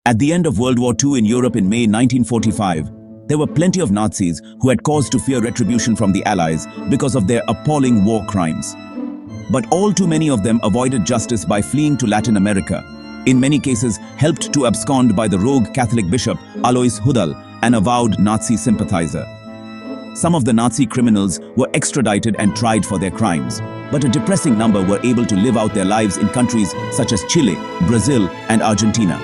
At the end of World War II in Europe in May 1945, there were plenty of Nazis who had cause to fear retribution from the Allies because of their appalling war crimes. But all too many of them avoided justice by fleeing to Latin America, in many cases helped to abscond by the rogue Catholic bishop Alois Hudal, an avowed Nazi sympathizer. Some of the Nazi criminals were extradited and tried for their crimes, but a depressing number were able to live out their lives in countries such as Chile, Brazil, and Argentina.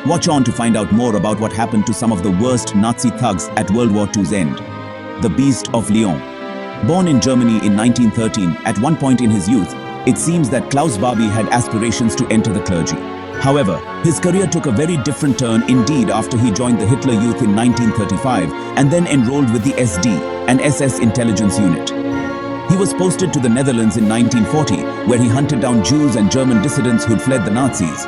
Watch on to find out more about what happened to some of the worst Nazi thugs at World War II's end. The Beast of Lyon. Born in Germany in 1913, at one point in his youth, it seems that Klaus Barbie had aspirations to enter the clergy. However, his career took a very different turn indeed after he joined the Hitler Youth in 1935 and then enrolled with the SD, an SS intelligence unit. He was posted to the Netherlands in 1940, where he hunted down Jews and German dissidents who'd fled the Nazis.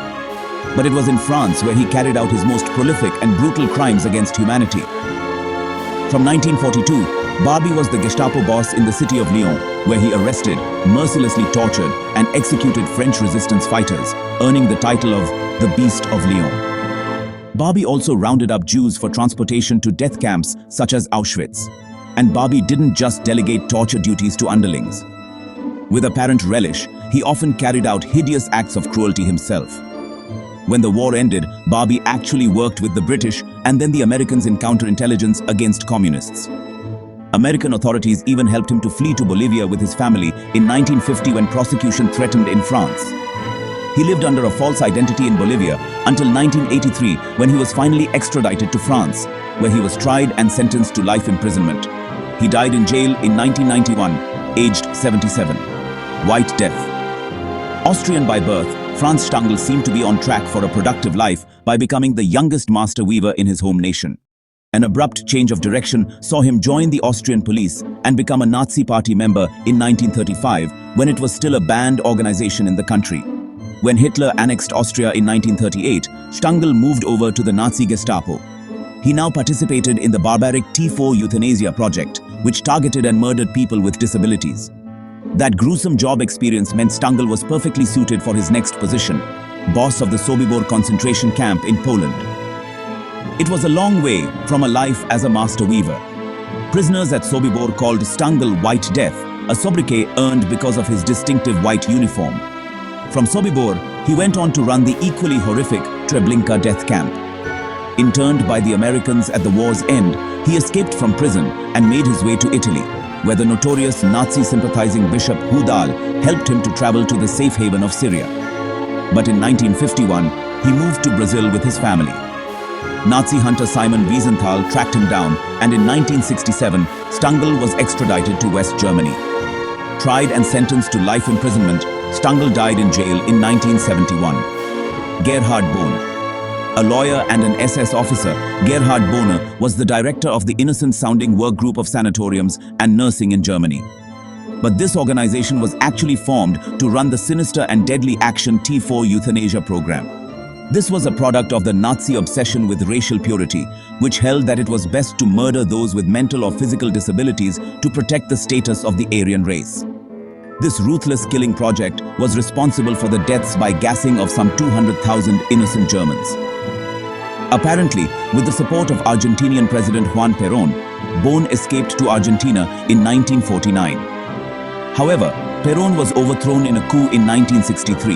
But it was in France where he carried out his most prolific and brutal crimes against humanity. From 1942, Barbie was the Gestapo boss in the city of Lyon, where he arrested, mercilessly tortured, and executed French resistance fighters, earning the title of the Beast of Lyon. Barbie also rounded up Jews for transportation to death camps such as Auschwitz. And Barbie didn't just delegate torture duties to underlings. With apparent relish, he often carried out hideous acts of cruelty himself. When the war ended, Barbie actually worked with the British and then the Americans in counterintelligence against communists. American authorities even helped him to flee to Bolivia with his family in 1950 when prosecution threatened in France. He lived under a false identity in Bolivia until 1983 when he was finally extradited to France, where he was tried and sentenced to life imprisonment. He died in jail in 1991, aged 77. White Death. Austrian by birth, Franz Stangl seemed to be on track for a productive life by becoming the youngest master weaver in his home nation. An abrupt change of direction saw him join the Austrian police and become a Nazi party member in 1935 when it was still a banned organization in the country. When Hitler annexed Austria in 1938, Stangl moved over to the Nazi Gestapo. He now participated in the barbaric T4 euthanasia project, which targeted and murdered people with disabilities. That gruesome job experience meant Stangl was perfectly suited for his next position, boss of the Sobibor concentration camp in Poland. It was a long way from a life as a master weaver. Prisoners at Sobibor called Stangl White Death, a sobriquet earned because of his distinctive white uniform. From Sobibor, he went on to run the equally horrific Treblinka death camp. Interned by the Americans at the war's end, he escaped from prison and made his way to Italy, where the notorious Nazi-sympathizing Bishop Hudal helped him to travel to the safe haven of Syria. But in 1951, he moved to Brazil with his family. Nazi hunter Simon Wiesenthal tracked him down, and in 1967, Stangl was extradited to West Germany. Tried and sentenced to life imprisonment, Stangl died in jail in 1971. Gerhard Bohn. A lawyer and an SS officer, Gerhard Bohner was the director of the innocent-sounding work group of sanatoriums and nursing in Germany. But this organization was actually formed to run the sinister and deadly Action T4 euthanasia program. This was a product of the Nazi obsession with racial purity, which held that it was best to murder those with mental or physical disabilities to protect the status of the Aryan race. This ruthless killing project was responsible for the deaths by gassing of some 200,000 innocent Germans. Apparently, with the support of Argentinian President Juan Perón, Bohn escaped to Argentina in 1949. However, Perón was overthrown in a coup in 1963,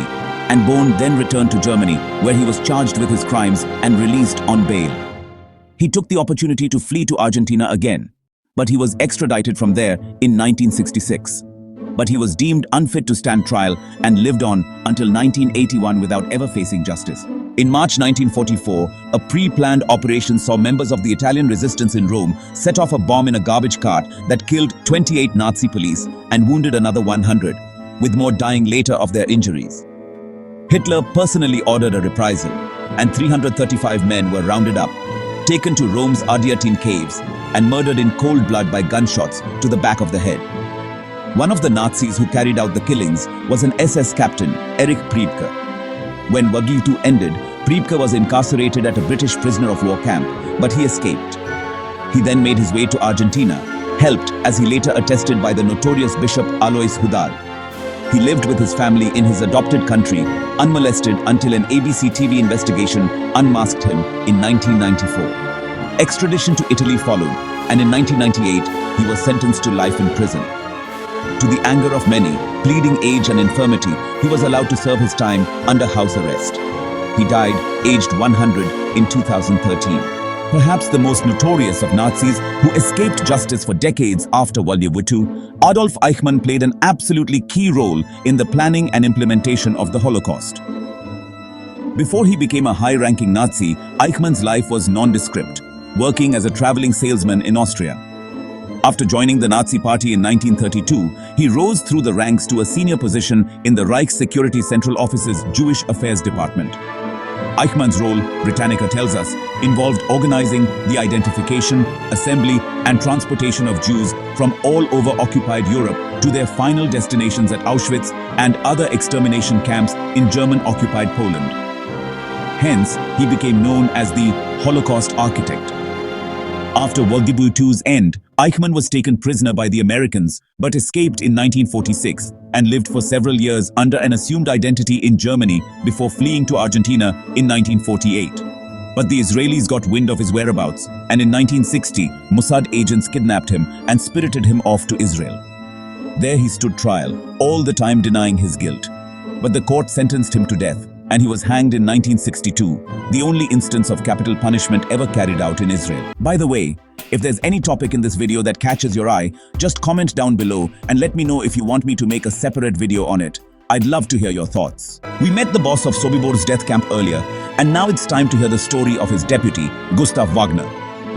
and Bohn then returned to Germany, where he was charged with his crimes and released on bail. He took the opportunity to flee to Argentina again, but he was extradited from there in 1966. But he was deemed unfit to stand trial and lived on until 1981 without ever facing justice. In March 1944, a pre-planned operation saw members of the Italian resistance in Rome set off a bomb in a garbage cart that killed 28 Nazi police and wounded another 100, with more dying later of their injuries. Hitler personally ordered a reprisal, and 335 men were rounded up, taken to Rome's Ardeatine caves, and murdered in cold blood by gunshots to the back of the head. One of the Nazis who carried out the killings was an SS captain, Erich Priebke. When World War II ended, Priebke was incarcerated at a British prisoner of war camp, but he escaped. He then made his way to Argentina, helped, as he later attested, by the notorious Bishop Alois Hudal. he lived with his family in his adopted country, unmolested until an ABC TV investigation unmasked him in 1994. Extradition to Italy followed, and in 1998, he was sentenced to life in prison. To the anger of many, pleading age and infirmity, he was allowed to serve his time under house arrest. He died aged 100 in 2013. Perhaps the most notorious of Nazis who escaped justice for decades after World War II, Adolf Eichmann played an absolutely key role in the planning and implementation of the Holocaust. Before he became a high-ranking Nazi, Eichmann's life was nondescript, working as a traveling salesman in Austria. After joining the Nazi Party in 1932, he rose through the ranks to a senior position in the Reichssecurity Central Office's Jewish Affairs Department. Eichmann's role, Britannica tells us, involved organizing the identification, assembly, and transportation of Jews from all over occupied Europe to their final destinations at Auschwitz and other extermination camps in German-occupied Poland. Hence, he became known as the Holocaust Architect. After World War II's end, Eichmann was taken prisoner by the Americans but escaped in 1946 and lived for several years under an assumed identity in Germany before fleeing to Argentina in 1948. But the Israelis got wind of his whereabouts, and in 1960, Mossad agents kidnapped him and spirited him off to Israel. There he stood trial, all the time denying his guilt. But the court sentenced him to death, and he was hanged in 1962, the only instance of capital punishment ever carried out in Israel. By the way, if there's any topic in this video that catches your eye, just comment down below and let me know if you want me to make a separate video on it. I'd love to hear your thoughts. We met the boss of Sobibor's death camp earlier, and now it's time to hear the story of his deputy, Gustav Wagner.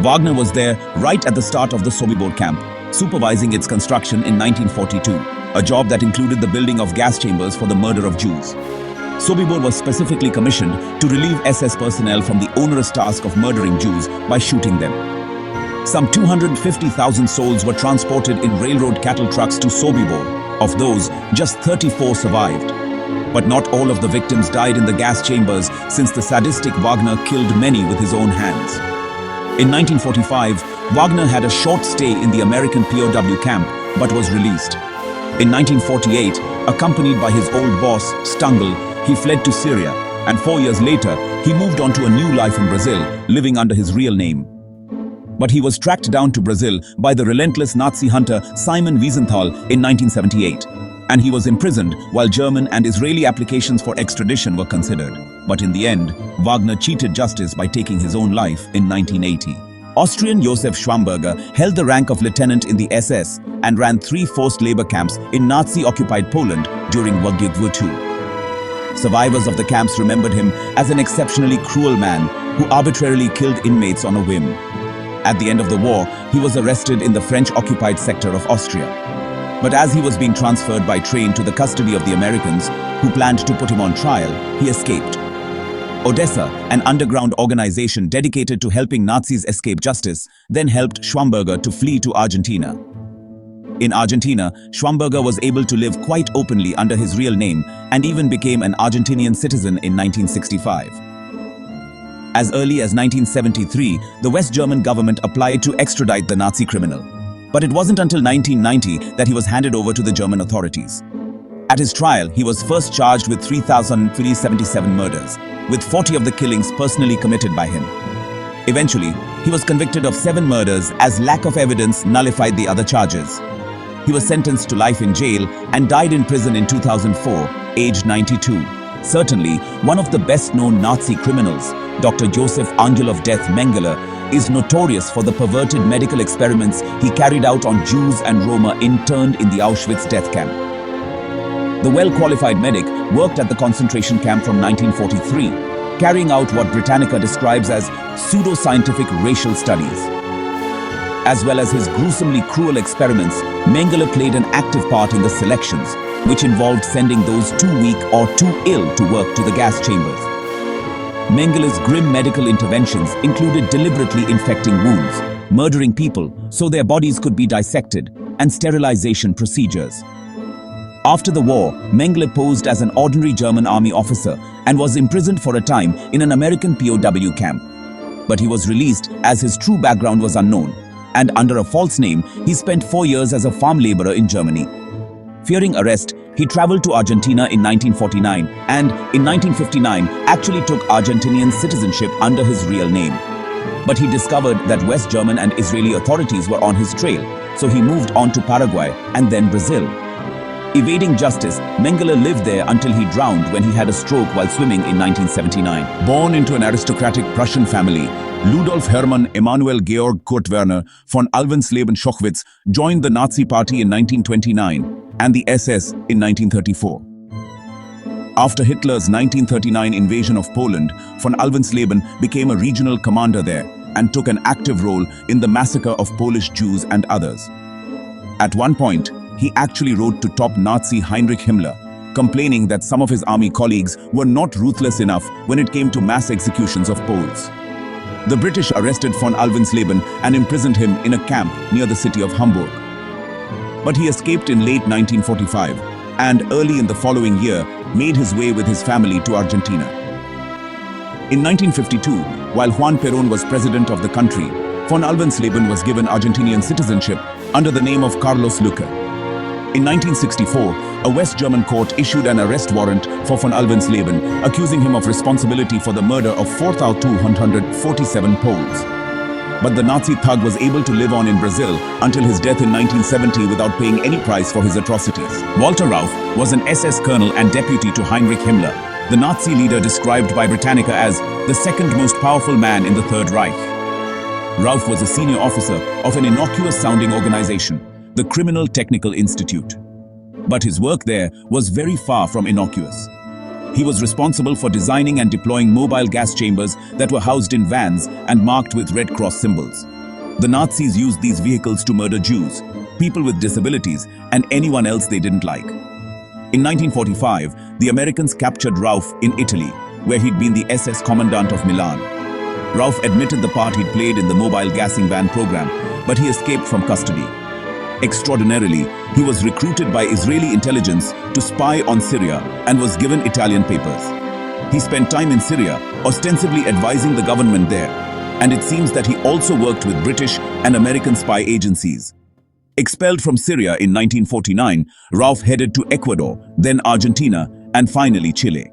Wagner was there right at the start of the Sobibor camp, supervising its construction in 1942, a job that included the building of gas chambers for the murder of Jews. Sobibor was specifically commissioned to relieve SS personnel from the onerous task of murdering Jews by shooting them. Some 250,000 souls were transported in railroad cattle trucks to Sobibor. Of those, just 34 survived. But not all of the victims died in the gas chambers, since the sadistic Wagner killed many with his own hands. In 1945, Wagner had a short stay in the American POW camp, but was released. In 1948, accompanied by his old boss, Stangl, he fled to Syria, and 4 years later, he moved on to a new life in Brazil, living under his real name. But he was tracked down to Brazil by the relentless Nazi hunter Simon Wiesenthal in 1978, and he was imprisoned while German and Israeli applications for extradition were considered. But in the end, Wagner cheated justice by taking his own life in 1980. Austrian Josef Schwammberger held the rank of lieutenant in the SS and ran 3 forced labor camps in Nazi-occupied Poland during World War II. Survivors of the camps remembered him as an exceptionally cruel man who arbitrarily killed inmates on a whim. At the end of the war, he was arrested in the French-occupied sector of Austria. But as he was being transferred by train to the custody of the Americans, who planned to put him on trial, he escaped. Odessa, an underground organization dedicated to helping Nazis escape justice, then helped Schwammberger to flee to Argentina. In Argentina, Schwammberger was able to live quite openly under his real name and even became an Argentinian citizen in 1965. As early as 1973, the West German government applied to extradite the Nazi criminal. But it wasn't until 1990 that he was handed over to the German authorities. At his trial, he was first charged with 3,377 murders, with 40 of the killings personally committed by him. Eventually, he was convicted of 7 murders as lack of evidence nullified the other charges. He was sentenced to life in jail and died in prison in 2004, aged 92. Certainly, one of the best-known Nazi criminals, Dr. Josef Angel of Death Mengele, is notorious for the perverted medical experiments he carried out on Jews and Roma interned in the Auschwitz death camp. The well-qualified medic worked at the concentration camp from 1943, carrying out what Britannica describes as pseudo-scientific racial studies. As well as his gruesomely cruel experiments, Mengele played an active part in the selections, which involved sending those too weak or too ill to work to the gas chambers. Mengele's grim medical interventions included deliberately infecting wounds, murdering people so their bodies could be dissected, and sterilization procedures. After the war, Mengele posed as an ordinary German army officer and was imprisoned for a time in an American POW camp. But he was released as his true background was unknown, and under a false name, he spent 4 years as a farm laborer in Germany. Fearing arrest He traveled to Argentina in 1949 and in 1959 actually took Argentinian citizenship under his real name. But he discovered that West German and Israeli authorities were on his trail, so he moved on to Paraguay and then Brazil. Evading justice, Mengele lived there until he drowned when he had a stroke while swimming in 1979. Born into an aristocratic Prussian family, Ludolf Hermann Emanuel Georg Kurt Werner von Alvensleben-Schochwitz joined the Nazi Party in 1929 and the SS in 1934. After Hitler's 1939 invasion of Poland, von Alvensleben became a regional commander there and took an active role in the massacre of Polish Jews and others. At one point, he actually wrote to top Nazi Heinrich Himmler, complaining that some of his army colleagues were not ruthless enough when it came to mass executions of Poles. The British arrested von Alvensleben and imprisoned him in a camp near the city of Hamburg. But he escaped in late 1945 and early in the following year made his way with his family to Argentina. In 1952, while Juan Perón was president of the country, von Alvensleben was given Argentinian citizenship under the name of Carlos Luque. In 1964, a West German court issued an arrest warrant for von Alvensleben, accusing him of responsibility for the murder of 4,247 Poles. But the Nazi thug was able to live on in Brazil until his death in 1970 without paying any price for his atrocities. Walter Rauff was an SS colonel and deputy to Heinrich Himmler, the Nazi leader described by Britannica as the second most powerful man in the Third Reich. Rauff was a senior officer of an innocuous-sounding organization, the Criminal Technical Institute. But his work there was very far from innocuous. He was responsible for designing and deploying mobile gas chambers that were housed in vans and marked with Red Cross symbols. The Nazis used these vehicles to murder Jews, people with disabilities, and anyone else they didn't like. In 1945, the Americans captured Rauff in Italy, where he'd been the SS commandant of Milan. Rauff admitted the part he'd played in the mobile gassing van program, but he escaped from custody. Extraordinarily, he was recruited by Israeli intelligence to spy on Syria and was given Italian papers. He spent time in Syria, ostensibly advising the government there, and it seems that he also worked with British and American spy agencies. Expelled from Syria in 1949, Rauff headed to Ecuador, then Argentina, and finally Chile.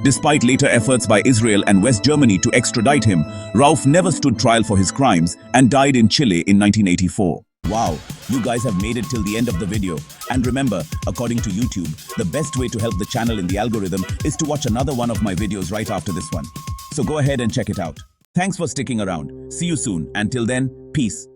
Despite later efforts by Israel and West Germany to extradite him, Rauff never stood trial for his crimes and died in Chile in 1984. Wow, you guys have made it till the end of the video. And remember, according to YouTube, the best way to help the channel in the algorithm is to watch another one of my videos right after this one. So go ahead and check it out. Thanks for sticking around. See you soon. Until then, peace.